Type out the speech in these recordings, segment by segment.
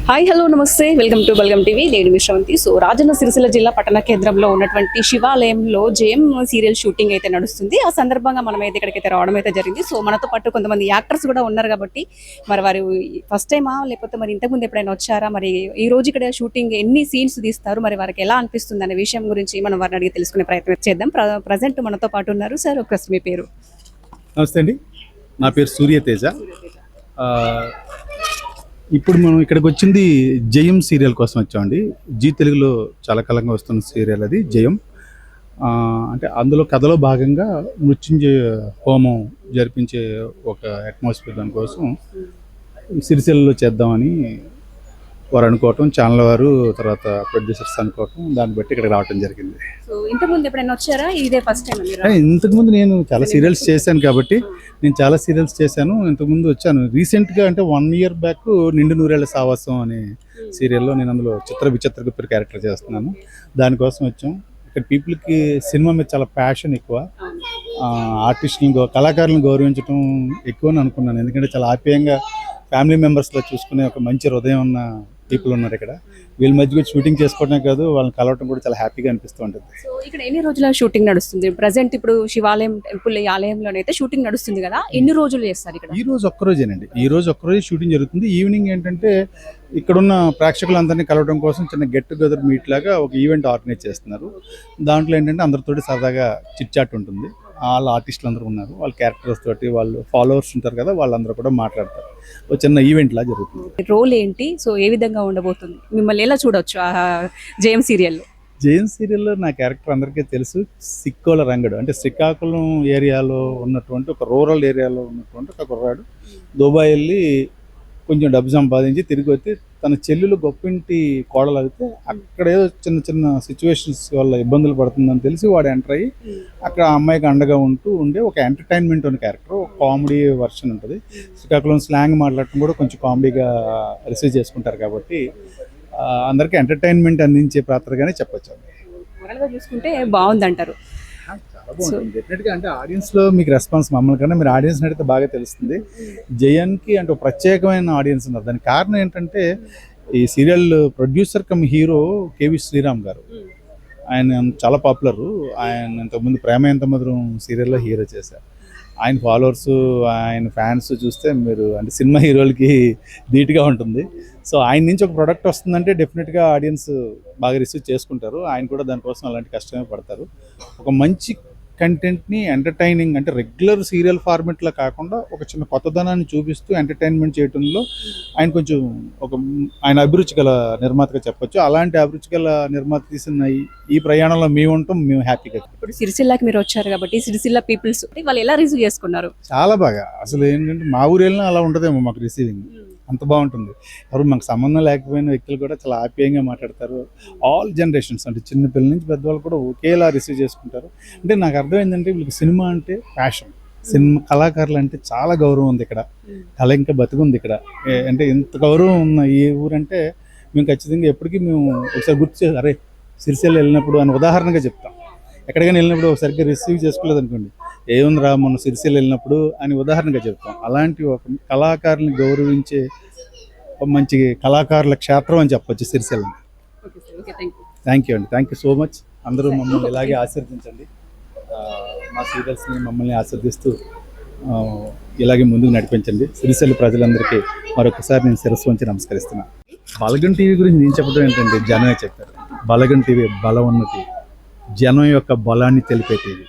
Hi hello నమస్తే welcome to Balagam TV. నేను మీ Sravanthi. So Rajanna Sircilla జిల్లా పట్టణ కేంద్రంలో ఉన్నటువంటి శివాలయంలో జేఎం సీరియల్ షూటింగ్ అయితే నడుస్తుంది. ఆ సందర్భంగా మనం అయితే ఇక్కడికైతే రావడం అయితే జరిగింది. సో మనతో పాటు కొంతమంది యాక్టర్స్ కూడా ఉన్నారు కాబట్టి మరి వారు ఫస్ట్ టైమా లేకపోతే మరి ఇంతకుముందు ఎప్పుడైనా వచ్చారా, మరి ఈ రోజు ఇక్కడ షూటింగ్ ఎన్ని సీన్స్ తీస్తారు, మరి వారికి ఎలా అనిపిస్తుంది అనే విషయం గురించి మనం వారిని అడిగి తెలుసుకునే ప్రయత్నం చేద్దాం. ప్రజెంట్ మనతో పాటు ఉన్నారు సార్. ఒకసారి మీ పేరు? నమస్తే అండి, నా పేరు సూర్యతేజ. ఇప్పుడు మనం ఇక్కడికి వచ్చింది జయం సీరియల్ కోసం వచ్చామండి. జీ తెలుగులో చాలా కాలంగా వస్తున్న సీరియల్ అది జయం. అంటే అందులో కథలో భాగంగా మృత్యుంజయ హోమం జరిపించే ఒక అట్మాస్ఫియర్ దానికోసం సిరిసిల్లలో చేద్దామని వారు అనుకోవటం, ఛానల్ వారు తర్వాత ప్రొడ్యూసర్స్ అనుకోవటం, దాన్ని బట్టి ఇక్కడికి రావటం జరిగింది. ఇంతకుముందు ఎప్పుడైనా వచ్చారా? ఇదే ఫస్ట్ టైం? ఇంతకుముందు నేను చాలా సీరియల్స్ చేశాను కాబట్టి ఇంతకుముందు వచ్చాను. రీసెంట్గా అంటే 1 year బ్యాక్ నిండు నూరేళ్ల సావాసం అనే సీరియల్లో నేను అందులో చిత్ర విచిత్ర గుప్పిరి క్యారెక్టర్ చేస్తున్నాను. దానికోసం వచ్చాం. ఇక్కడ పీపుల్కి సినిమా మీద చాలా ప్యాషన్ ఎక్కువ, ఆర్టిస్టులను కళాకారులను గౌరవించడం ఎక్కువ అని అనుకున్నాను. ఎందుకంటే చాలా ఆప్యాయంగా ఫ్యామిలీ మెంబర్స్లో చూసుకునే ఒక మంచి హృదయం ఉన్న పీపుల్ ఉన్నారు ఇక్కడ. వీళ్ళ మధ్య షూటింగ్ చేసుకోవడమే కాదు, వాళ్ళని కలవటం కూడా చాలా హ్యాపీగా అనిపిస్తూ ఉంటుంది. సో ఇక్కడ ఎన్ని రోజుల షూటింగ్ నడుస్తుంది? ప్రజెంట్ ఇప్పుడు శివాలయం టెంపుల్ ఆలయంలోనైతే షూటింగ్ నడుస్తుంది కదా, ఎన్ని రోజులు చేస్తారు ఇక్కడ? ఈ రోజు ఒక్కరోజేనండి. ఈ రోజు ఒక్కరోజు షూటింగ్ జరుగుతుంది. ఈవినింగ్ ఏంటంటే ఇక్కడున్న ప్రేక్షకులందరినీ కలవడం కోసం చిన్న గెట్ టుగెదర్ మీట్ లాగా ఒక ఈవెంట్ ఆర్గనైజ్ చేస్తున్నారు. దాంట్లో ఏంటంటే అందరితోటి సరదాగా చిట్ చాట్ ఉంటుంది. వాళ్ళ ఆర్టిస్టులు అందరూ ఉన్నారు, వాళ్ళ క్యారెక్టర్స్ తోటి, వాళ్ళు ఫాలోవర్స్ ఉంటారు కదా, వాళ్ళందరూ కూడా మాట్లాడతారు. ఒక చిన్న ఈవెంట్ లా జరుగుతుంది. రోల్ ఏంటి, సో ఏ విధంగా ఉండబోతుంది, మిమ్మల్ని ఎలా చూడొచ్చు జేఎం సీరియల్లో? జేఎం సీరియల్లో నా క్యారెక్టర్ అందరికీ తెలుసు. సిక్కోల రంగడు అంటే శ్రీకాకుళం ఏరియాలో ఉన్నటువంటి ఒక రూరల్ ఏరియాలో ఉన్నటువంటి ఒక కుర్రాడు దుబాయ్ వెళ్ళి కొంచెం డబ్బు సంపాదించి తిరిగి వచ్చి తన చెల్లెలు గొప్పింటి కోడలు అయితే అక్కడ ఏదో చిన్న చిన్న సిచ్యువేషన్స్ వల్ల ఇబ్బందులు పడుతుందని తెలిసి వాడు ఎంటర్ అయ్యి అక్కడ అమ్మాయికి అండగా ఉండే ఒక ఎంటర్టైన్మెంట్ ఉన్న క్యారెక్టర్, ఒక కామెడీ వర్షన్ ఉంటుంది. శ్రీకాకుళం స్లాంగ్ మాట్లాడటం కూడా కొంచెం కామెడీగా రిసీవ్ చేసుకుంటారు కాబట్టి అందరికీ ఎంటర్టైన్మెంట్ అందించే పాత్రగానే చెప్పొచ్చు. చూసుకుంటే బాగుంది అంటారు. చాలా బాగుంటుంది డెఫినెట్గా. అంటే ఆడియన్స్లో మీకు రెస్పాన్స్ మమ్మల్ని కన్నా మీరు ఆడియన్స్ అడిగితే బాగా తెలుస్తుంది. జయన్కి అంటే ఒక ప్రత్యేకమైన ఆడియన్స్ ఉన్నారు. దానికి కారణం ఏంటంటే ఈ serial producer cum hero K V Sriram గారు. ఆయన చాలా పాపులర్. ఆయన ఇంతకుముందు ప్రేమ ఎంత మధురం సీరియల్లో హీరో చేశారు. ఆయన ఫాలోవర్స్, ఆయన ఫ్యాన్స్ చూస్తే మీరు అంటే సినిమా హీరోలకి ధీటుగా ఉంటుంది. సో ఆయన నుంచి ఒక ప్రోడక్ట్ వస్తుందంటే డెఫినెట్గా ఆడియన్స్ బాగా రిసీవ్ చేసుకుంటారు. ఆయన కూడా దానికోసం అలాంటి కష్టమే పడతారు. ఒక మంచి కంటెంట్ని ఎంటర్టైనింగ్ అంటే రెగ్యులర్ సీరియల్ ఫార్మెట్లో కాకుండా ఒక చిన్న కొత్తదనాన్ని చూపిస్తూ ఎంటర్టైన్మెంట్ చేయడంలో ఆయన కొంచెం ఆయన అభిరుచి గల నిర్మాతగా చెప్పొచ్చు. అలాంటి అభిరుచి గల నిర్మాత తీసిన ఈ ప్రయాణంలో మేము హ్యాపీగా. ఇప్పుడు సిరిసిల్లాకి మీరు వచ్చారు కాబట్టి సిరిసిల్ల పీపుల్స్ వాళ్ళు ఎలా రిసీవ్ చేసుకున్నారు? చాలా బాగా. అసలు ఏంటంటే మా ఊరు వెళ్ళినా అలా ఉంటుందేమో మాకు రిసీవింగ్, అంత బాగుంటుంది. ఎవరు మాకు సంబంధం లేకపోయిన వ్యక్తులు కూడా చాలా ఆప్యాయంగా మాట్లాడతారు. ఆల్ జనరేషన్స్ అంటే చిన్నపిల్లల నుంచి పెద్దవాళ్ళు కూడా ఒకేలా రిసీవ్ చేసుకుంటారు. అంటే నాకు అర్థమైందంటే వీళ్ళకి సినిమా అంటే ప్యాషన్, సినిమా కళాకారులు అంటే చాలా గౌరవం ఉంది ఇక్కడ. కళ ఇంకా బతుకుంది ఇక్కడ. అంటే ఇంత గౌరవం ఉన్న ఈ ఊరంటే మేము ఖచ్చితంగా ఎప్పటికీ మేము ఒకసారి గుర్తు చేసి అరే సిరిసిల్ల వెళ్ళినప్పుడు అని ఉదాహరణగా చెప్తాం. ఎక్కడికైనా వెళ్ళినప్పుడు ఒకసారిగా రిసీవ్ చేసుకోలేదు అనుకోండి, ఏముంది రా మొన్న సిరిసిల్ల వెళ్ళినప్పుడు అని ఉదాహరణగా చెప్తాం. అలాంటి ఒక కళాకారుని గౌరవించే ఒక మంచి కళాకారుల క్షేత్రం అని చెప్పొచ్చు సిరిసిల్ల. థ్యాంక్ యూ అండి, థ్యాంక్ యూ సో మచ్. అందరూ మమ్మల్ని ఇలాగే ఆశీర్వదించండి. మా సీరియల్స్ని మమ్మల్ని ఆశీర్దిస్తూ ఇలాగే ముందుకు నడిపించండి. సిరిసిల్ల ప్రజలందరికీ మరొకసారి నేను శిరస్సు వంచి నమస్కరిస్తున్నాను. బలగం టీవీ గురించి నేను చెప్పడం ఏంటంటే జనమే చెప్పారు. బలగం టీవీ బలం ఉన్న టీవీ, జనం యొక్క బలాన్ని తెలిపే టీవీ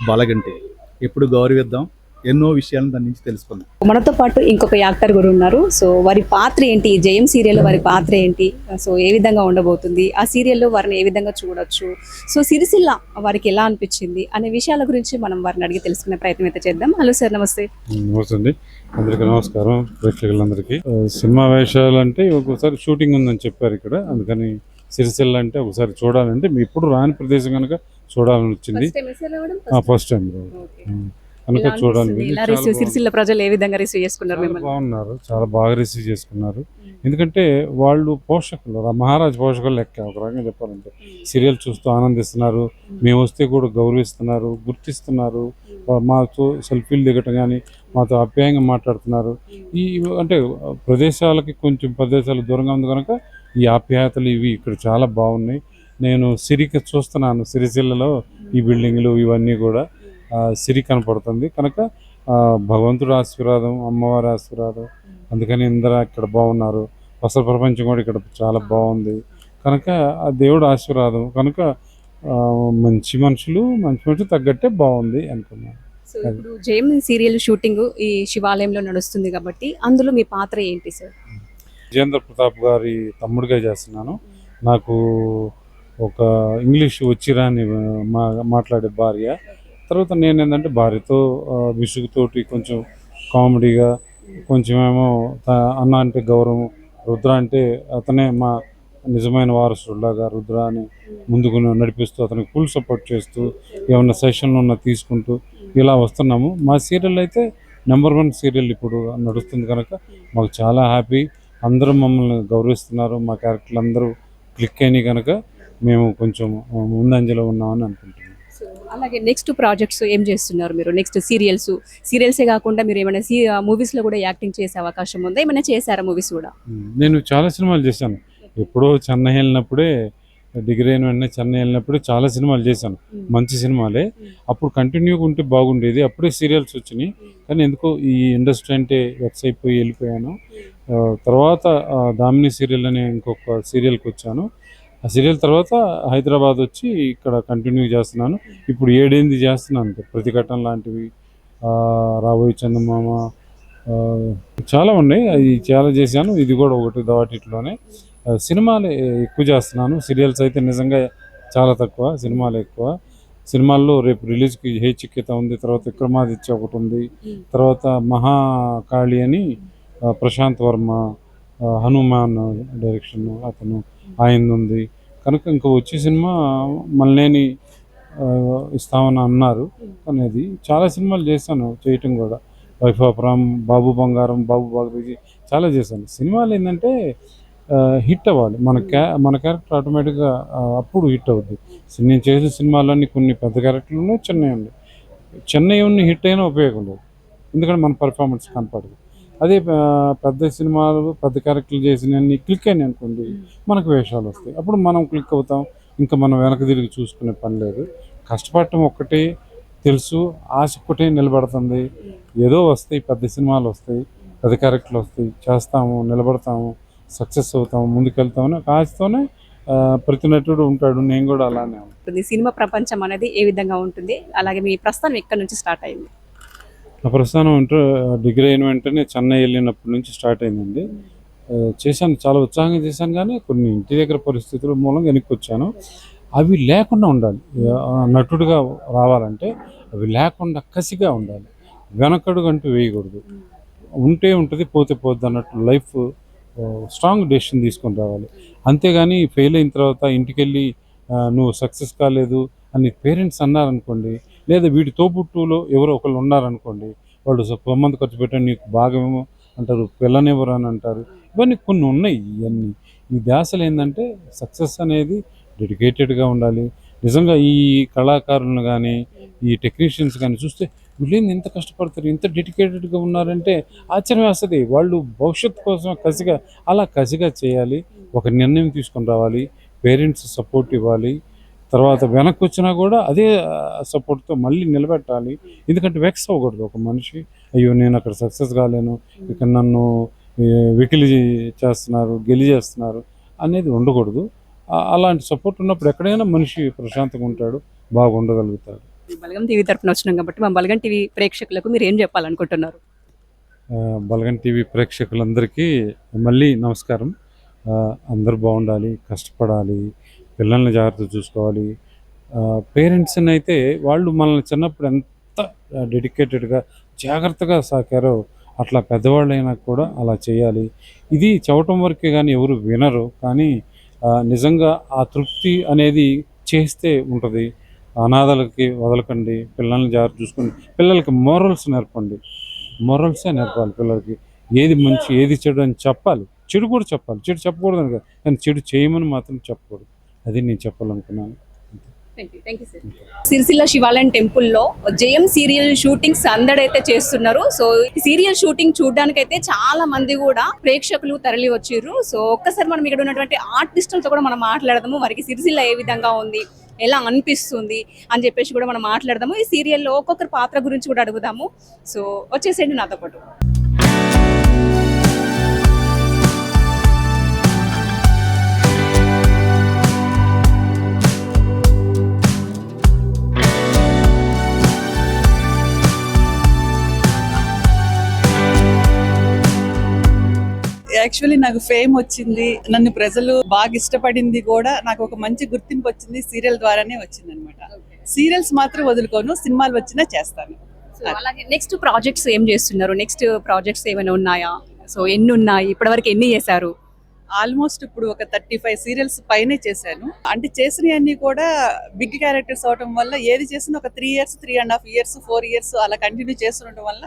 బలగం టీవీ. ఎప్పుడు గౌరవిద్దాం, ఎన్నో విషయాలను దాని నుంచి తెలుసుకుందాం. మనతో పాటు ఇంకొక యాక్టర్ కూడా ఉన్నారు. సో వారి పాత్ర ఏంటి, జయం సీరియల్లో వారి పాత్ర ఏంటి, సో ఏ విధంగా ఉండబోతుంది, ఆ సీరియల్లో వారిని ఏ విధంగా చూడొచ్చు, సో సిరిసిల్ల వారికి ఎలా అనిపించింది అనే విషయాల గురించి మనం వారిని అడిగి తెలుసుకునే ప్రయత్నం అయితే చేద్దాం. హలో సార్, నమస్తే. నమస్తే అండి, అందరికీ నమస్కారం. ప్రేక్షకులందరికీ సినిమా వేషాలు అంటే ఒక్కోసారి షూటింగ్ ఉందని చెప్పారు ఇక్కడ, అందుకని సిరిసిల్ల అంటే ఒకసారి చూడాలంటే మీ ఇప్పుడు రాని ప్రదేశం కనుక చూడాలని వచ్చింది. ఫస్ట్ టైం కనుక చూడాలి. సిరిసిల్ల ప్రజలు ఏ విధంగా రిసీవ్ చేసుకున్నారు? బాగున్నారు, చాలా బాగా రిసీవ్ చేసుకున్నారు. ఎందుకంటే వాళ్ళు పోషకులు, మహారాజ్ పోషకులు లెక్క ఒక రకంగా చెప్పాలంటే. సీరియల్ చూస్తూ ఆనందిస్తున్నారు, మేము వస్తే కూడా గౌరవిస్తున్నారు, గుర్తిస్తున్నారు. మాతో సెల్ఫీలు దిగటం కానీ మాతో ఆప్యాయంగా మాట్లాడుతున్నారు. ఈ అంటే ప్రదేశాలకి కొంచెం ప్రదేశాలు దూరంగా ఉంది కనుక ఈ ఆప్యాయతలు ఇవి ఇక్కడ చాలా బాగున్నాయి. నేను సిరికి చూస్తున్నాను, సిరిసిల్లలో ఈ బిల్డింగ్లు ఇవన్నీ కూడా సిరి కనపడుతుంది కనుక భగవంతుడు ఆశీర్వాదం, అమ్మవారి ఆశీర్వాదం, అందుకని ఇందరూ ఇక్కడ బాగున్నారు. అసలు ప్రపంచం కూడా ఇక్కడ చాలా బాగుంది కనుక ఆ దేవుడు ఆశీర్వాదం కనుక మంచి మనుషులు తగ్గట్టే బాగుంది అనుకున్నాను. సో ఇప్పుడు జయం సీరియల్ షూటింగ్ ఈ శివాలయంలో నడుస్తుంది కాబట్టి అందులో మీ పాత్ర ఏంటి సార్? విజేంద్ర ప్రతాప్ గారి తమ్ముడిగా చేస్తున్నాను. నాకు ఒక ఇంగ్లీష్ వచ్చిరాని మాట్లాడే భార్య. తర్వాత నేను ఏంటంటే భార్యతో విసుగుతోటి కొంచెం కామెడీగా, కొంచెం ఏమో అన్న అంటే గౌరవం, రుద్ర అంటే అతనే మా నిజమైన వారసుడులాగా రుద్ర అని ముందుకు నడిపిస్తూ అతనికి ఫుల్ సపోర్ట్ చేస్తూ ఏమన్నా సెషన్లు ఉన్నా తీసుకుంటూ ఇలా వస్తున్నాము. మా సీరియల్ అయితే నెంబర్ 1 సీరియల్ ఇప్పుడు నడుస్తుంది కనుక మాకు చాలా హ్యాపీ. అందరూ మమ్మల్ని గౌరవిస్తున్నారు, మా క్యారెక్టర్లు అందరూ క్లిక్ అయినాయి కనుక మేము కొంచెం ముందంజలో ఉన్నామని అనుకుంటున్నాం. సో అలాగే నెక్స్ట్ ప్రాజెక్ట్స్ ఏం చేస్తున్నారు మీరు? నెక్స్ట్ సీరియల్సే కాకుండా మీరు ఏమైనా మూవీస్లో కూడా యాక్టింగ్ చేసే అవకాశం ఉందా? ఏమైనా చేశారా మూవీస్ కూడా? నేను చాలా సినిమాలు చేశాను. ఎప్పుడో చెన్నై వెళ్ళినప్పుడే, డిగ్రీ అయిన వెంటనే చెన్నై వెళ్ళినప్పుడే చాలా సినిమాలు చేశాను, మంచి సినిమాలే. అప్పుడు కంటిన్యూగా ఉంటే బాగుండేది. అప్పుడే సీరియల్స్ వచ్చినాయి కానీ ఎందుకో ఈ ఇండస్ట్రీ అంటే వెక్స్ అయిపోయి వెళ్ళిపోయాను. తర్వాత దామిని సీరియల్ అనే ఇంకొక సీరియల్కి వచ్చాను. ఆ సీరియల్ తర్వాత హైదరాబాద్ వచ్చి ఇక్కడ కంటిన్యూ చేస్తున్నాను. ఇప్పుడు 7 ఏళ్ళు చేస్తున్నాను. ప్రతిఘటన లాంటివి, రాబోయే చందమామ, చాలా ఉన్నాయి. అవి చాలా చేశాను. ఇది కూడా ఒకటి దాటిట్లోనే. సినిమాలు ఎక్కువ చేస్తున్నాను. సీరియల్స్ అయితే నిజంగా చాలా తక్కువ, సినిమాలు ఎక్కువ. సినిమాల్లో రేపు రిలీజ్కి హే చిక్కిత ఉంది, తర్వాత విక్రమాదిత్య ఒకటి ఉంది, తర్వాత మహాకాళి అని ప్రశాంత్ వర్మ, హనుమాన్ డైరెక్షన్ అతను ఆయన ఉంది కనుక ఇంకా వచ్చే సినిమా మల్లేని ఇస్తామని అన్నారు. కానీ అది చాలా సినిమాలు చేశాను, చేయటం కూడా. వైఫ్ ఆఫ్ రామ్, బాబు బంగారం, బాబు బాగరేజీ చాలా చేశాను. సినిమాలు ఏంటంటే హిట్ అవ్వాలి, మన క్యారెక్టర్ ఆటోమేటిక్గా అప్పుడు హిట్ అవుద్ది. నేను చేసిన సినిమాలన్నీ కొన్ని పెద్ద క్యారెక్టర్లు చెన్నై ఉన్న హిట్ అయినా ఉపయోగం లేదు, ఎందుకంటే మన పర్ఫార్మెన్స్ కనపడదు. అదే పెద్ద సినిమాలు పెద్ద క్యారెక్టర్లు చేసినవన్నీ క్లిక్ అయినాయి అనుకోండి, మనకు వేషాలు వస్తాయి, అప్పుడు మనం క్లిక్ అవుతాం. ఇంకా మనం వెనక తిరిగి చూసుకునే పని లేదు. కష్టపడటం ఒక్కటే తెలుసు, ఆశ ఒక్కటే నిలబడుతుంది. ఏదో వస్తాయి, పెద్ద సినిమాలు వస్తాయి, పెద్ద క్యారెక్టర్లు వస్తాయి, చేస్తాము, నిలబడతాము, సక్సెస్ అవుతాము, ముందుకెళ్తామని ఒక ఆశతోనే ప్రతి నటుడు ఉంటాడు. నేను కూడా అలానే ఉంటుంది. సినిమా ప్రపంచం అనేది ఏ విధంగా ఉంటుంది? అలాగే మీ ప్రస్థానం ఎక్కడి నుంచి స్టార్ట్ అయింది? నా ప్రస్థానం అంటే డిగ్రీ అయిన వెంటనే చెన్నై వెళ్ళినప్పటి నుంచి స్టార్ట్ అయిందండి. చేశాను, చాలా ఉత్సాహంగా చేశాను, కానీ కొన్ని ఇంటి దగ్గర పరిస్థితుల మూలంగా వెనక్కి వచ్చాను. అవి లేకుండా ఉండాలి. నటుడిగా రావాలంటే అవి లేకుండా కసిగా ఉండాలి, వెనకడుగు అంటూ వేయకూడదు. ఉంటే ఉంటుంది, పోతే పోద్ది అన్నట్టు లైఫ్ స్ట్రాంగ్ డెసిషన్ తీసుకొని రావాలి. అంతేగాని ఫెయిల్ అయిన తర్వాత ఇంటికి వెళ్ళి నువ్వు సక్సెస్ కాలేదు అని పేరెంట్స్ అన్నారనుకోండి, లేదా వీడి తోబుట్టులో ఎవరో ఒకళ్ళు ఉన్నారనుకోండి, వాళ్ళు సొమ్మంది ఖర్చు పెట్టండి నీకు భాగమేమో అంటారు, పిల్లనివ్వరు అని అంటారు. ఇవన్నీ కొన్ని ఉన్నాయి. ఇవన్నీ ఈ ధ్యాసలు ఏంటంటే సక్సెస్ అనేది డెడికేటెడ్గా ఉండాలి. నిజంగా ఈ కళాకారులను కానీ ఈ టెక్నీషియన్స్ కానీ చూస్తే వీళ్ళేంది ఇంత కష్టపడతారు, ఇంత డెడికేటెడ్గా ఉన్నారంటే ఆశ్చర్యం వేస్తుంది. వాళ్ళు భవిష్యత్తు కోసం కసిగా చేయాలి, ఒక నిర్ణయం తీసుకొని రావాలి, పేరెంట్స్ సపోర్ట్ ఇవ్వాలి, తర్వాత వెనక్కి వచ్చినా కూడా అదే సపోర్ట్తో మళ్ళీ నిలబెట్టాలి. ఎందుకంటే వెక్స్ అవ్వకూడదు ఒక మనిషి, అయ్యో నేను అక్కడ సక్సెస్ కాలేను, ఇక్కడ నన్ను వెకిలి చేస్తున్నారు, చేస్తున్నారు అనేది ఉండకూడదు. అలాంటి సపోర్ట్ ఉన్నప్పుడు ఎక్కడైనా మనిషి ప్రశాంతంగా ఉంటాడు, బాగా ఉండగలుగుతాడు. బలగం టీవీ తరఫున వచ్చినాం కాబట్టి మా బలగం టీవీ ప్రేక్షకులకు మీరు ఏం చెప్పాలనుకుంటున్నారు? బలగం టీవీ ప్రేక్షకులందరికీ మళ్ళీ నమస్కారం. అందరూ బాగుండాలి, కష్టపడాలి, పిల్లల్ని జాగ్రత్తగా చూసుకోవాలి. పేరెంట్స్ని అయితే వాళ్ళు మనల్ని చిన్నప్పుడు ఎంత డెడికేటెడ్గా జాగ్రత్తగా సాకారో అట్లా పెద్దవాళ్ళైనా కూడా అలా చేయాలి. ఇది చెప్పటం వరకే కానీ ఎవరు వినరు, కానీ నిజంగా ఆ తృప్తి అనేది చేస్తే ఉంటుంది. అనాథలకి వదలకండి, పిల్లల్ని జాగ్రత్త చూసుకోండి, పిల్లలకి మోరల్స్ నేర్పండి. మోరల్సే నేర్పాలి పిల్లలకి. ఏది మంచి ఏది చెడు అని చెప్పాలి, చెడు కూడా చెప్పాలి. చెడు చెప్పకూడదు అని కాదు, కానీ చెడు చేయమని మాత్రం చెప్పకూడదు. అది నేను చెప్పాలనుకున్నాను. Thank you sir. సిరిసిల్ల శివాలయం టెంపుల్లో జయం సీరియల్ షూటింగ్ సందడైతే చేస్తున్నారు. సో ఈ సీరియల్ షూటింగ్ చూడడానికి అయితే చాలా మంది కూడా ప్రేక్షకులు తరలి వచ్చిర్రు. సో ఒక్కసారి మనం ఇక్కడ ఉన్నటువంటి ఆర్టిస్టులతో కూడా మనం మాట్లాడదాము, వారికి సిరిసిల్ల ఏ విధంగా ఉంది, ఎలా అనిపిస్తుంది అని చెప్పేసి కూడా మనం మాట్లాడదాము. ఈ సీరియల్లో ఒక్కొక్కరి పాత్ర గురించి కూడా అడుగుదాము. సో వచ్చేసేయండి నాతో పాటు. యాక్చువల్లీ నాకు ఫేమ్ వచ్చింది, నన్ను ప్రజలు బాగా ఇష్టపడింది కూడా, నాకు ఒక మంచి గుర్తింపు వచ్చింది సీరియల్ ద్వారానే వచ్చింది అనమాట. సీరియల్స్ మాత్రం వదులుకోను, సినిమాలు వచ్చినా చేస్తాను. సో అలాగే నెక్స్ట్ ప్రాజెక్ట్స్ ఏం చేస్తున్నారు? నెక్స్ట్ ప్రాజెక్ట్స్ ఏమైనా ఉన్నాయా? సో ఎన్ని ఉన్నాయి, ఇప్పటివరకు ఎన్ని చేశారు? ఆల్మోస్ట్ ఇప్పుడు ఒక 35 సీరియల్స్ పైనే చేశాను. అంటే చేసినవన్నీ కూడా బిగ్ క్యారెక్టర్స్ అవడం వల్ల ఏది చేసినా ఒక 3 years, 3.5 years, 4 years అలా కంటిన్యూ చేస్తుండటం వల్ల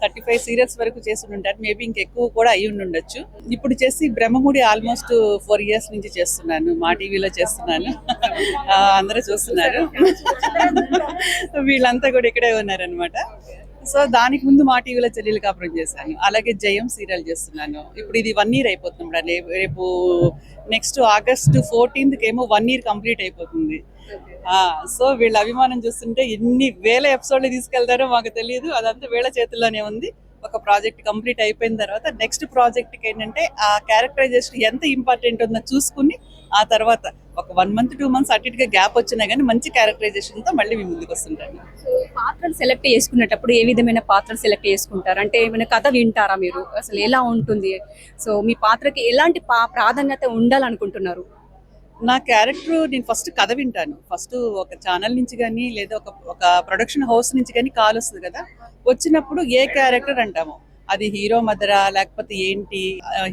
35 సీరియల్స్ వరకు చేసి ఉంటారు. మేబీ ఇంకెక్కువ కూడా అయి ఉండొచ్చు. ఇప్పుడు చేసి బ్రహ్మముడి ఆల్మోస్ట్ 4 years నుంచి చేస్తున్నాను. మా టీవీలో చేస్తున్నాను. అందరూ చూస్తున్నారు. వీళ్ళంతా కూడా ఇక్కడే ఉన్నారనమాట. సో దానికి ముందు మా టీవీలో చెల్లెలు కాపురం చేశాను. అలాగే జయం సీరియల్ చేస్తున్నాను. ఇప్పుడు ఇది 1 year అయిపోతుంది. రేపు నెక్స్ట్ August 14th ఏమో 1 year కంప్లీట్ అయిపోతుంది. సో వీళ్ళ అభిమానం చూస్తుంటే ఎన్ని వేల ఎపిసోడ్లు తీసుకెళ్తారో మాకు తెలియదు. అదంతా వీళ్ళ చేతుల్లోనే ఉంది. ఒక ప్రాజెక్ట్ కంప్లీట్ అయిపోయిన తర్వాత నెక్స్ట్ ప్రాజెక్ట్కి ఏంటంటే ఆ క్యారెక్టరైజేషన్ ఎంత ఇంపార్టెంట్ ఉందో చూసుకుని ఆ తర్వాత ఒక 1 month 2 months అటు ఇటుగా గ్యాప్ వచ్చినా కానీ మంచి క్యారెక్టరైజేషన్తో మళ్ళీ మీ ముందుకు వస్తుంటాను. సో పాత్రలు సెలెక్ట్ చేసుకునేటప్పుడు ఏ విధమైన పాత్రలు సెలెక్ట్ చేసుకుంటారు? అంటే ఏమైనా కథ వింటారా మీరు? అసలు ఎలా ఉంటుంది? సో మీ పాత్రకి ఎలాంటి ప్రాధాన్యత ఉండాలనుకుంటున్నారు? నా క్యారెక్టర్ నేను ఫస్ట్ కథ వింటాను. ఫస్ట్ ఒక ఛానల్ నుంచి కానీ లేదా ఒక ప్రొడక్షన్ హౌస్ నుంచి కానీ కాల్ వస్తుంది కదా, వచ్చినప్పుడు ఏ క్యారెక్టర్ అంటాము, అది హీరో మదరా లేకపోతే ఏంటి,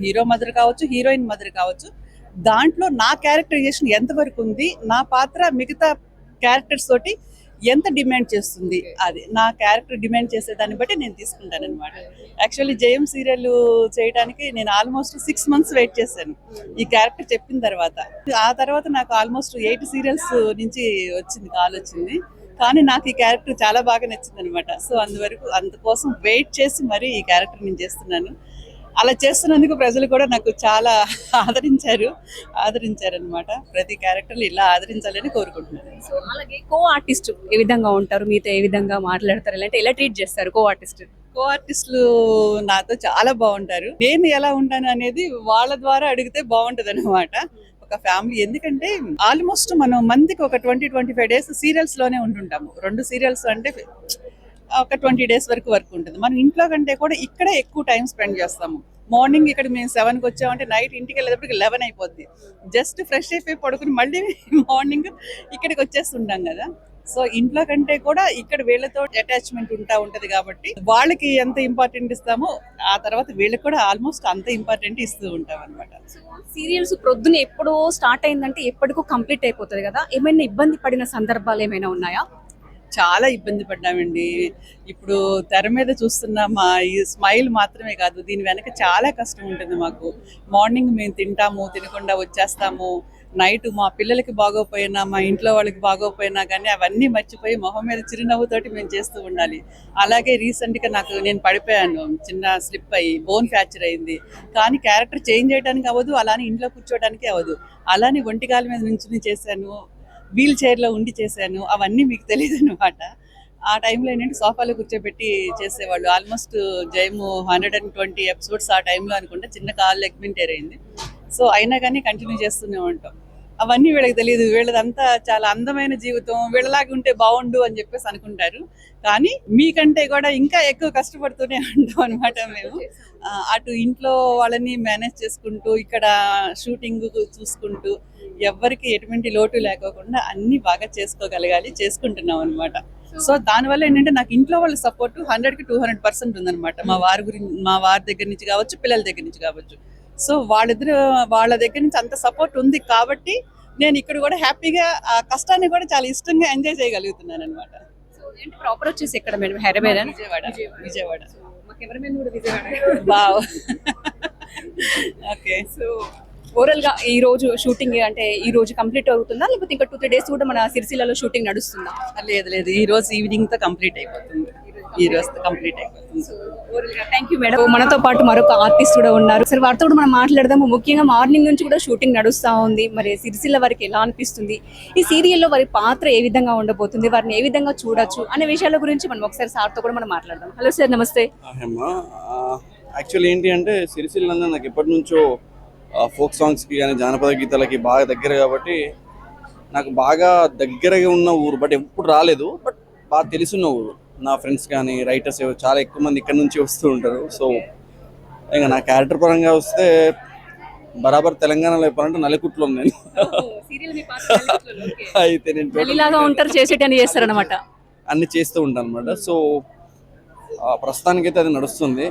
హీరో మదర్ కావచ్చు, హీరోయిన్ మదర్ కావచ్చు, దాంట్లో నా క్యారెక్టరైజేషన్ ఎంతవరకు ఉంది, నా పాత్ర మిగతా క్యారెక్టర్స్ తోటి ఎంత డిమాండ్ చేస్తుంది, అది నా క్యారెక్టర్ డిమాండ్ చేసే దాన్ని బట్టి నేను తీసుకుంటాను అనమాట. యాక్చువల్లీ జయం సీరియల్ చేయడానికి నేను ఆల్మోస్ట్ 6 months వెయిట్ చేశాను ఈ క్యారెక్టర్ చెప్పిన తర్వాత. ఆ తర్వాత నాకు ఆల్మోస్ట్ 8 సీరియల్స్ నుంచి కాల్ వచ్చింది. కానీ నాకు ఈ క్యారెక్టర్ చాలా బాగా నచ్చింది అనమాట. సో అందుకోసం వెయిట్ చేసి మరి ఈ క్యారెక్టర్ నేను చేస్తున్నాను. అలా చేస్తున్నందుకు ప్రజలు కూడా నాకు చాలా ఆదరించారనమాట. ప్రతి క్యారెక్టర్లు ఇలా ఆదరించాలని కోరుకుంటున్నాను. సో అలాగే కో ఆర్టిస్ట్ ఏ విధంగా ఉంటారు, మీతో ఏ విధంగా మాట్లాడతారు, అంటే ఎలా ట్రీట్ చేస్తారు కో ఆర్టిస్టులు? నాతో చాలా బాగుంటారు. నేను ఎలా ఉంటాను అనేది వాళ్ళ ద్వారా అడిగితే బాగుంటది అనమాట. ఒక ఫ్యామిలీ, ఎందుకంటే ఆల్మోస్ట్ మనం మందికి ఒక 20-25 days సీరియల్స్ లోనే ఉంటుంటాము. 2 సీరియల్స్ అంటే ఒక 20 days వరకు వర్క్ ఉంటుంది. మనం ఇంట్లో కంటే కూడా ఇక్కడే ఎక్కువ టైం స్పెండ్ చేస్తాము. మార్నింగ్ ఇక్కడ మేము 7కి వచ్చామంటే నైట్ ఇంటికి వెళ్ళేటప్పటికి 11 అయిపోద్ది. జస్ట్ ఫ్రెష్ అయిపోయి పడుకుని మళ్ళీ మార్నింగ్ ఇక్కడికి వచ్చేస్తుంటాం కదా. సో ఇంట్లో కంటే కూడా ఇక్కడ వీళ్ళతో అటాచ్మెంట్ ఉంటది కాబట్టి వాళ్ళకి ఎంత ఇంపార్టెంట్ ఇస్తామో ఆ తర్వాత వీళ్ళకి కూడా ఆల్మోస్ట్ అంత ఇంపార్టెంట్ ఇస్తూ ఉంటాం అనమాట. సీరియల్స్ ప్రొద్దున ఎప్పుడో స్టార్ట్ అయిందంటే ఎప్పటికో కంప్లీట్ అయిపోతుంది కదా, ఏమైనా ఇబ్బంది పడిన సందర్భాలు ఏమైనా ఉన్నాయా? చాలా ఇబ్బంది పడ్డామండి. ఇప్పుడు తెర మీద చూస్తున్న మా ఈ స్మైల్ మాత్రమే కాదు, దీని వెనక చాలా కష్టం ఉంటుంది మాకు. మార్నింగ్ మేము తింటాము, తినకుండా వచ్చేస్తాము. నైట్ మా పిల్లలకి బాగోపోయినా, మా ఇంట్లో వాళ్ళకి బాగోపోయినా కానీ అవన్నీ మర్చిపోయి మొహం మీద చిరునవ్వుతోటి మేము చేస్తూ ఉండాలి. అలాగే రీసెంట్గా నేను పడిపోయాను, చిన్న స్లిప్ అయ్యి బోన్ ఫ్రాక్చర్ అయింది. కానీ క్యారెక్టర్ చేంజ్ చేయడానికి అవ్వదు, అలానే ఇంట్లో కూర్చోవడానికి అవ్వదు. అలానే ఒంటికాల మీద నుంచి చేశాను, వీల్ చైర్లో ఉండి చేశాను. అవన్నీ మీకు తెలియదు అనమాట. ఆ టైంలో ఏంటంటే సోఫాలో కూర్చోబెట్టి చేసేవాళ్ళు. ఆల్మోస్ట్ జయము 120 episodes ఆ టైంలో అనుకుంటా. చిన్న కాలు లెగ్మెంట్ అయింది. సో అయినా కానీ కంటిన్యూ చేస్తూనే ఉంటాం. అవన్నీ వీళ్ళకి తెలియదు. వీళ్ళదంతా చాలా అందమైన జీవితం, వీళ్ళలాగా ఉంటే బాగుండు అని చెప్పేసి అనుకుంటారు. కానీ మీకంటే కూడా ఇంకా ఎక్కువ కష్టపడుతూనే ఉంటాం అనమాట మేము. అటు ఇంట్లో వాళ్ళని మేనేజ్ చేసుకుంటూ, ఇక్కడ షూటింగ్ చూసుకుంటూ, ఎవ్వరికి ఎటువంటి లోటు లేకోకుండా అన్ని బాగా చేసుకుంటున్నాం అనమాట. సో దానివల్ల ఏంటంటే నాకు ఇంట్లో వాళ్ళ సపోర్ట్ 100కి 200% ఉందన్నమాట. మా వారి దగ్గర నుంచి కావచ్చు, పిల్లల దగ్గర నుంచి కావచ్చు. సో వాళ్ళ దగ్గర నుంచి అంత సపోర్ట్ ఉంది కాబట్టి నేను ఇక్కడ కూడా హ్యాపీగా ఆ కష్టాన్ని కూడా చాలా ఇష్టంగా ఎంజాయ్ చేయగలుగుతున్నాను అనమాట. ప్రాపర్ వచ్చేసి ఎక్కడ మేడం? హైదరాబాద్, విజయవాడ. మా కెమెరామెన్ కూడా Vijayawada. Wow. Okay. So overall గా ఈ రోజు షూటింగ్ అంటే ఈ రోజు కంప్లీట్ అవుతుందా, లేకపోతే ఇంకా 2-3 డేస్ కూడా మన సిరిసిల్లలో షూటింగ్ నడుస్తుందా? లేదు లేదు, ఈ రోజు ఈవినింగ్ తో కంప్లీట్ అయిపోతుంది. ఈ రోజు కంప్లీట్ అయిపోతుంది. Thank you madam. మనతో పాటు మరొక ఆర్టిస్ట్ కూడా ఉన్నారు. సరే వారితో కూడా మనం మాట్లాడదాము. ముఖ్యంగా మార్నింగ్ నుంచి కూడా షూటింగ్ నడుస్తా ఉంది. మరి సిరిసిల్ల వారికి ఎలా అనిపిస్తుంది, ఈ సీరియల్లో వారి పాత్ర ఏ విధంగా ఉండబోతుంది, వారిని ఏ విధంగా చూడొచ్చు అనే విషయాల గురించి మనం ఒకసారి సార్తో కూడా మనం మాట్లాడదాం. హలో సార్, నమస్తే. యాక్చువల్లీ ఏంటి అంటే సిరిసిల్ల అన్న నాకు ఎప్పటి నుంచో ఫోక్ సాంగ్స్కి కానీ జానపద గీతాలకి బాగా దగ్గర కాబట్టి నాకు బాగా దగ్గరగా ఉన్న ఊరు, బట్ ఎప్పుడు రాలేదు, బట్ బాగా తెలుసున్న ఊరు. నా ఫ్రెండ్స్ కానీ రైటర్స్ చాలా ఎక్కువ మంది ఇక్కడ నుంచి వస్తూ ఉంటారు. సో ఇంకా నా క్యారెక్టర్ పరంగా వస్తే బరాబర్ తెలంగాణలో చెప్పాలంటే నలుకుట్లో నేను. అయితే నేను ఉంటారు చేసేటని చేస్తారనమాట, అన్ని చేస్తూ ఉంటాను అనమాట. సో ప్రస్తుతానికైతే అది నడుస్తుంది.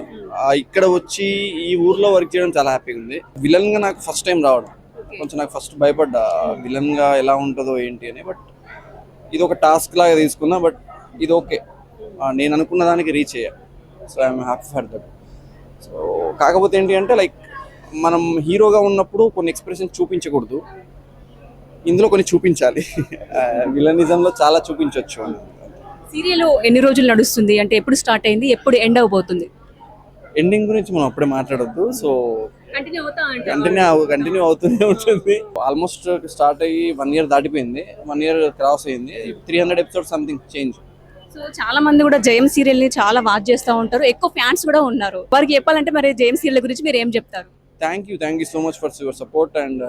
ఇక్కడ వచ్చి ఈ ఊర్లో వర్క్ చేయడం చాలా హ్యాపీగా ఉంది. విలన్ గా నాకు ఫస్ట్ టైం రావడం కొంచెం నాకు ఫస్ట్ భయపడ్డా, విలన్ గా ఎలా ఉంటుందో ఏంటి అని. బట్ ఇది ఒక టాస్క్ లాగా తీసుకున్నా, బట్ ఇది ఓకే, నేను అనుకున్న దానికి రీచ్ అయ్యా. So I'm happy for that. So కాకపోతే ఏంటి అంటే లైక్ మనం హీరోగా ఉన్నప్పుడు కొన్ని ఎక్స్ప్రెషన్ చూపించకూడదు, ఇందులో కొన్ని చూపించాలి. విలనిజంలో చాలా చూపించవచ్చు. సీరియల్ ఎన్ని రోజులు నడుస్తుంది, అంటే ఎప్పుడు స్టార్ట్ అయింది, ఎప్పుడు ఎండ్ అవబోతుంది? ఎండింగ్ గురించి మనం అప్పుడే మాట్లాడొద్దు. సో కంటిన్యూ అవుతూనే ఉంటుంది. ఆల్మోస్ట్ స్టార్ట్ అయ్యి 1 year దాటిపోయింది, 1 year క్రాస్ అయింది. 300 episodes సంథింగ్ చేంజ్. సో చాలా మంది కూడా జయం సీరియల్ ని చాలా వాచ్ చేస్తూ ఉంటారు, ఎక్కువ ఫ్యాన్స్ కూడా ఉన్నారు. వారికి చెప్పాలంటే మరి జయం సీరియల్ గురించి మీరు ఏం చెప్తారు? Thank you so much for your support. And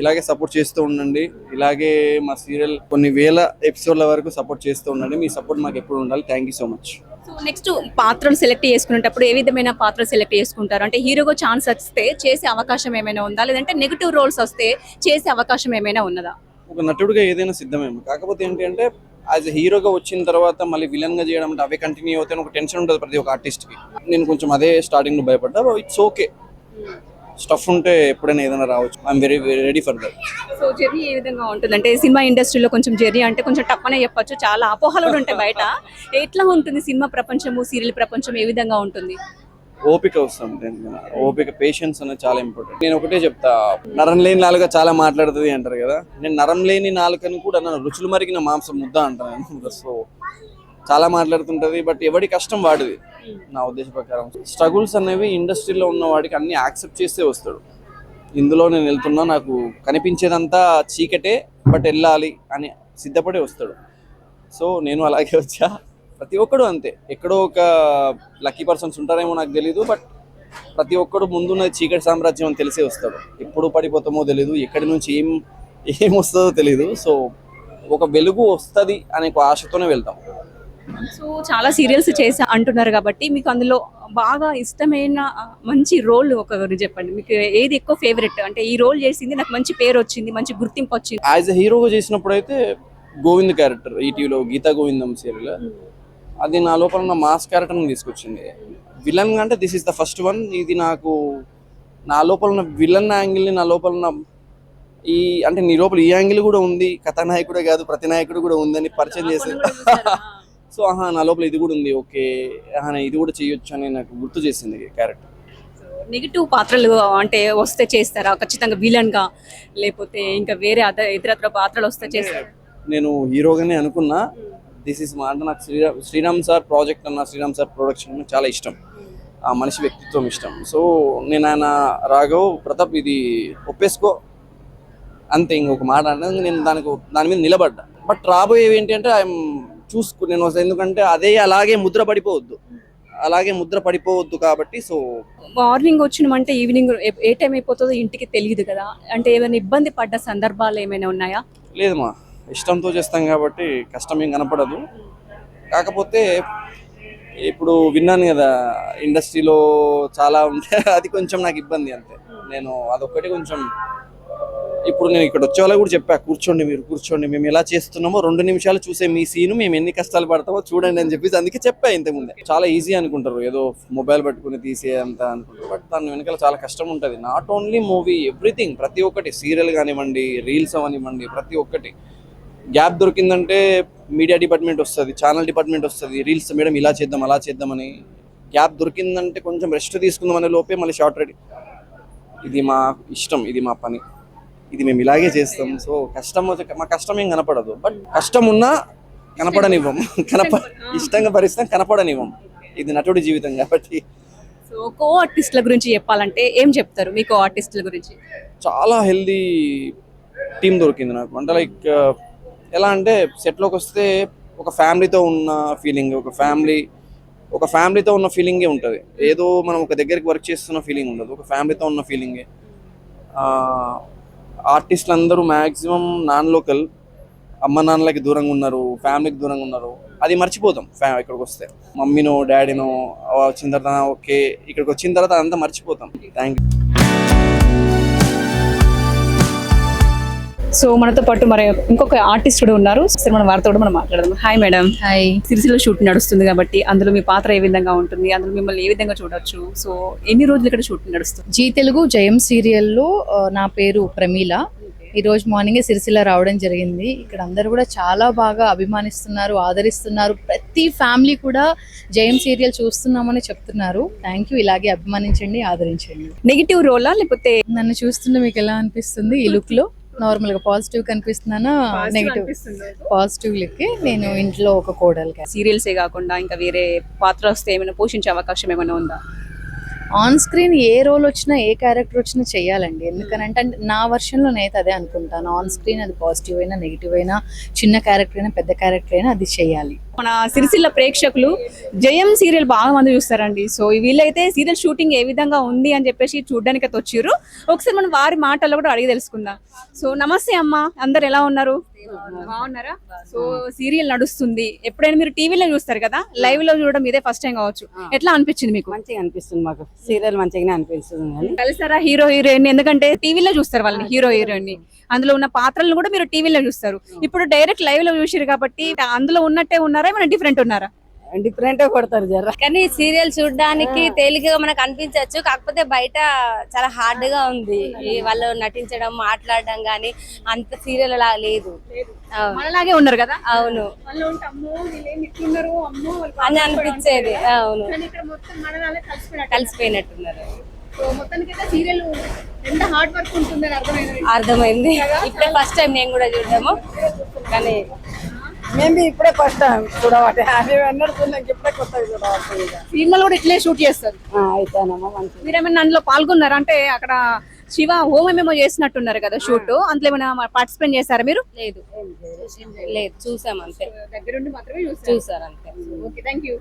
ఇలాగే సపోర్ట్ చేస్తూ ఉండండి. ఇలాగే మా సీరియల్ కొన్ని వేల ఎపిసోడ్ల వరకు సపోర్ట్ చేస్తూ ఉండండి. మీ సపోర్ట్ మాకు ఎప్పుడు ఉండాలి. Thank you so much. So next పాత్రలు సెలెక్ట్ చేసుకునేటప్పుడు ఏ విధమైన పాత్ర సెలెక్ట్ చేసుకుంటారు? అంటే హీరోగా ఛాన్స్ వస్తే చేసే అవకాశం ఏమైనా ఉందా, లేదంటే నెగిటివ్ రోల్స్ వస్తే చేసే అవకాశం ఏమైనా ఉన్నదా? ఒక నటుడిగా ఏదైనా సిద్ధమేమో, కాకపోతే ఏంటి అంటే యాజ్ ఎ హీరోగా వచ్చిన తర్వాత మళ్ళీ విలన్ గా చేయడం అంటే అవే కంటిన్యూ అవుతాయి, ఒక టెన్షన్ ఉంటుంది ప్రతి ఒక్క ఆర్టిస్ట్ కి. నేను కొంచెం అదే స్టార్టింగ్ లో భయపడ్డా. ఇట్స్ ఓకే, స్టఫ్ ఉంటే ఎప్పుడైనా ఏదైనా రావచ్చు. I'm very ready for that. So journey ఏ విధంగా ఉంటుంది? అంటే సినిమా ఇండస్ట్రీలో కొంచెం జర్నీ అంటే కొంచెం టఫ్ అనే చెప్పొచ్చు, చాలా అపోహలు కూడా ఉంటాయి బయట. ఎట్లా ఉంటుంది సినిమా ప్రపంచము, సీరియల్ ప్రపంచం ఏ విధంగా ఉంటుంది? ఓపిక వస్తుంది. ఓపిక, పేషెన్స్ అనేది చాలా ఇంపార్టెంట్. నేను ఒకటే చెప్తా, నరం లేని నాలుక చాలా మాట్లాడుతుంది అంటారు కదా. నేను నరం లేని నాలుకని కూడా నన్ను రుచులు మరిగిన మాంసం ముద్ద అంటాను. సో చాలా మాట్లాడుతుంటది, బట్ ఎవడి కష్టం వాడిది. నా ఉద్దేశ ప్రకారం స్ట్రగుల్స్ అనేవి ఇండస్ట్రీలో ఉన్న వాడికి అన్ని యాక్సెప్ట్ చేస్తే వస్తాడు. ఇందులో నేను వెళ్తున్నా, నాకు కనిపించేదంతా చీకటే, బట్ వెళ్ళాలి అని సిద్ధపడి వస్తాడు. సో నేను అలాగే వచ్చా. ప్రతి ఒక్కడు అంతే, ఎక్కడో ఒక లక్కీ పర్సన్స్ ఉంటారేమో నాకు తెలీదు, బట్ ప్రతి ఒక్కడు ముందున్నది చీకటి సామ్రాజ్యం అని తెలిసే వస్తాడు. ఎప్పుడు పడిపోతామో తెలీదు, ఎక్కడి నుంచి ఏం వస్తుందో తెలీదు. సో ఒక వెలుగు వస్తుంది అనే ఒక ఆశతోనే వెళ్తాం. సో చాలా సీరియల్స్ చేసి అంటున్నారు కాబట్టి మీకు అందులో బాగా ఇష్టమైన మంచి రోల్ ఒకరు చెప్పండి. మీకు ఏది ఎక్కువ ఫేవరెట్, అంటే ఈ రోల్ చేసింది నాకు మంచి పేరు వచ్చింది, మంచి గుర్తింపు వచ్చింది? యాజ్ ఎ హీరోగా చేసినప్పుడు అయితే గోవింద్ క్యారెక్టర్ ఈటీవీలో గీతా గోవిందం సీరియల్, అది నా లోపల ఉన్న మాస్ క్యారెక్టర్ని తీసుకొచ్చింది. విలన్ అంటే this is the first one. ఇది నాకు నా లోపల ఉన్న విలన్ యాంగిల్ని, నా లోపల ఉన్న ఈ అంటే నీ లోపల ఈ యాంగిల్ కూడా ఉంది, కథానాయకుడే కాదు ప్రతినాయకుడు కూడా ఉందని పరిచయం చేసింది. సో నా లోపల ఇది కూడా ఉంది, ఓకే ఇది కూడా చేయొచ్చు అని నాకు గుర్తు చేసింది క్యారెక్టర్. నెగిటివ్ పాత్రలు అంటే వస్తే చేస్తారా ఖచ్చితంగా విలన్ గా, లేకపోతే ఇంకా వేరే ఇతరత్ర పాత్రలు వస్తే చేస్తారా? నేను హీరోగానే అనుకున్నా. దిస్ ఇస్ అంటే నాకు శ్రీరామ్ సార్ ప్రాజెక్ట్ అన్న, శ్రీరామ్ సార్ ప్రొడక్షన్ చాలా ఇష్టం, ఆ మనిషి వ్యక్తిత్వం ఇష్టం. సో నేను ఆయన రాఘవ్ ప్రతాప్ ఇది ఒప్పేసుకో అంతే, ఇంకొక మాట అంటే నేను దాని మీద నిలబడ్డా. బట్ రాబోయేవి ఏంటి అంటే నేను ఎందుకంటే అదే అలాగే ముద్ర పడిపోవద్దు కాబట్టి. సో మార్నింగ్ వచ్చినామంటే ఈవినింగ్ ఏ టైం అయిపోతుందో ఇంటికి తెలియదు కదా, అంటే ఏమైనా ఇబ్బంది పడ్డ సందర్భాలు ఏమైనా ఉన్నాయా? లేదమ్మా, ఇష్టంతో చేస్తాం కాబట్టి కష్టం ఏం కనపడదు. కాకపోతే ఇప్పుడు విన్నాను కదా ఇండస్ట్రీలో చాలా ఉంటే అది కొంచెం నాకు ఇబ్బంది అంతే. నేను అదొక్కటి కొంచెం, ఇప్పుడు నేను ఇక్కడ వచ్చే వాళ్ళకి కూడా చెప్పా, మీరు కూర్చోండి, మేము ఎలా చేస్తున్నామో 2 నిమిషాలు చూసే మీ సీను మేము ఎన్ని కష్టాలు పడతామో చూడండి అని చెప్పేసి అందుకే చెప్పా ఇంతకుముందే. చాలా ఈజీ అనుకుంటారు, ఏదో మొబైల్ పట్టుకుని తీసే అంత అనుకుంటారు, బట్ దాని వెనకాల చాలా కష్టం ఉంటుంది. నాట్ ఓన్లీ మూవీ, ఎవ్రీథింగ్, ప్రతి ఒక్కటి, సీరియల్ కానివ్వండి, రీల్స్ అవనివ్వండి, ప్రతి ఒక్కటి. గ్యాప్ దొరికిందంటే మీడియా డిపార్ట్మెంట్ వస్తుంది, ఛానల్ డిపార్ట్మెంట్ వస్తుంది, రీల్స్ మేడం ఇలా చేద్దాం అలా చేద్దామని. గ్యాప్ దొరికిందంటే కొంచెం రెస్ట్ తీసుకుందాం అనే లోపే మళ్ళీ షార్ట్ రెడీ. ఇది మా ఇష్టం, ఇది మా పని, ఇది మేము ఇలాగే చేస్తాం. సో మా కష్టం ఏం కనపడదు, బట్ కష్టం ఉన్నా కనపడనివ్వం. ఇష్టంగా భరిస్తాం, కనపడనివ్వం. ఇది నటుడి జీవితం కాబట్టి. సో కో ఆర్టిస్టుల గురించి చెప్పాలంటే ఏం చెప్తారు మీ కో ఆర్టిస్టుల గురించి? చాలా హెల్దీ టీం దొరికింది నాకు. అంటే లైక్ ఎలా అంటే సెట్లోకి వస్తే ఒక ఫ్యామిలీతో ఉన్న ఫీలింగ్, ఒక ఫ్యామిలీతో ఉన్న ఫీలింగే ఉంటుంది. ఏదో మనం ఒక దగ్గరికి వర్క్ చేస్తున్న ఫీలింగ్ ఉండదు, ఒక ఫ్యామిలీతో ఉన్న ఫీలింగే. ఆర్టిస్టులు అందరూ మ్యాక్సిమం నాన్ లోకల్, అమ్మ నాన్నలకి దూరంగా ఉన్నారు, ఫ్యామిలీకి దూరంగా ఉన్నారు. అది మర్చిపోతాం ఇక్కడికి వస్తే. మమ్మీనో డాడీనో వచ్చిన తర్వాత ఓకే, ఇక్కడికి వచ్చిన తర్వాత అదంతా మర్చిపోతాం. Thank you. సో మనతో పాటు మరి ఇంకొక ఆర్టిస్ట్ కూడా ఉన్నారు. సరే మనం వారితో కూడా మనం మాట్లాడదాం. Hi madam. Hi. Sircilla shoot నడుస్తుంది కాబట్టి అందులో మీ పాత్ర ఏ విధంగా ఉంటుంది, అందులో మిమ్మల్ని ఏ విధంగా చూడొచ్చు? సో ఎన్ని రోజులు ఇక్కడ షూటింగ్ నడుస్తుంది? జీ తెలుగు జయం సీరియల్లో నా పేరు ప్రమీల. ఈ రోజు మార్నింగే సిరిసిల్ల రావడం జరిగింది. ఇక్కడ అందరూ కూడా చాలా బాగా అభిమానిస్తున్నారు, ఆదరిస్తున్నారు. ప్రతి ఫ్యామిలీ కూడా జయం సీరియల్ చూస్తున్నామని చెప్తున్నారు. Thank you. ఇలాగే అభిమానించండి, ఆదరించండి. నెగిటివ్ రోలా లేకపోతే నన్ను చూస్తుంటే మీకు ఎలా అనిపిస్తుంది? ఈ లుక్ లో నార్మల్ గా పాజిటివ్ కనిపిస్తున్నానా నెగిటివ్? Positive look. నేను ఇంట్లో ఒక కోడలు. సీరియల్సే కాకుండా ఇంకా వేరే పాత్ర వస్తే ఏమైనా పోషించే అవకాశం ఏమైనా ఉందా? ఆన్ స్క్రీన్ ఏ రోల్ వచ్చినా, ఏ క్యారెక్టర్ వచ్చినా చెయ్యాలండి. ఎందుకనంటే నా వర్షన్లో నేనైతే అదే అనుకుంటాను. ఆన్ స్క్రీన్ అది పాజిటివ్ అయినా నెగిటివ్ అయినా, చిన్న క్యారెక్టర్ అయినా పెద్ద క్యారెక్టర్ అయినా అది చెయ్యాలి. మన సిరిసిల్ల ప్రేక్షకులు జయం సీరియల్ బాగా మంది చూస్తారండి. సో వీళ్ళైతే సీరియల్ షూటింగ్ ఏ విధంగా ఉంది అని చెప్పేసి చూడడానికి అయితే వచ్చారు. ఒకసారి మనం వారి మాటల్లో కూడా అడిగి తెలుసుకుందాం. సో నమస్తే అమ్మ, అందరు ఎలా ఉన్నారు? బాగున్నారా? సో సీరియల్ నడుస్తుంది, ఎప్పుడైనా మీరు టీవీలో చూస్తారు కదా, లైవ్ లో చూడడం ఇదే ఫస్ట్ టైం కావచ్చు. ఎట్లా అనిపించింది మీకు? మంచిగా అనిపిస్తుంది, మాకు సీరియల్ మంచిగానే అనిపిస్తుంది. కానీ కలిసారా హీరో హీరోయిన్? ఎందుకంటే టీవీలో చూస్తారు వాళ్ళని, హీరో హీరోయిన్ ని, అందులో ఉన్న పాత్రలను కూడా మీరు టీవీలో చూస్తారు. ఇప్పుడు డైరెక్ట్ లైవ్ లో చూసారు కాబట్టి అందులో ఉన్నట్టే ఉన్నారా, ఏమైనా డిఫరెంట్ ఉన్నారా? డిఫరెంట్ కొడతారు జర. కానీ సీరియల్ చూడడానికి తేలికగా మనకు అనిపించవచ్చు, కాకపోతే బయట చాలా హార్డ్ గా ఉంది. వాళ్ళు నటించడం, మాట్లాడడం గానీ అంత సీరియల్ అలా లేదు. మనలాగే ఉన్నారు కదా. అవును అని అనిపించేది. అవును, కలిసిపోయినట్టున్నారు. అర్థమైంది. ఇప్పుడే ఫస్ట్ టైం నేను కూడా చూడము, కానీ మేము ఇప్పుడే ఫస్ట్ టైం చూడవాలి. అది అన్నట్టున్నాక ఇప్పుడే కొత్తగా చూడవాలి. సినిమాలు కూడా ఇట్లే షూట్ చేస్తారు. అయితేనమ్మా మంచిగా. మీరేమైనా అందులో పాల్గొన్నారా? అంటే అక్కడ శివ హోమమేమో చేసినట్టున్నారు కదా షూట్, అందులో ఏమైనా పార్టిసిపేట్ చేశారా మీరు? లేదు లేదు, చూసాం అంతే, దగ్గరుండి మాత్రమే చూసారు అంతే. Okay, thank you.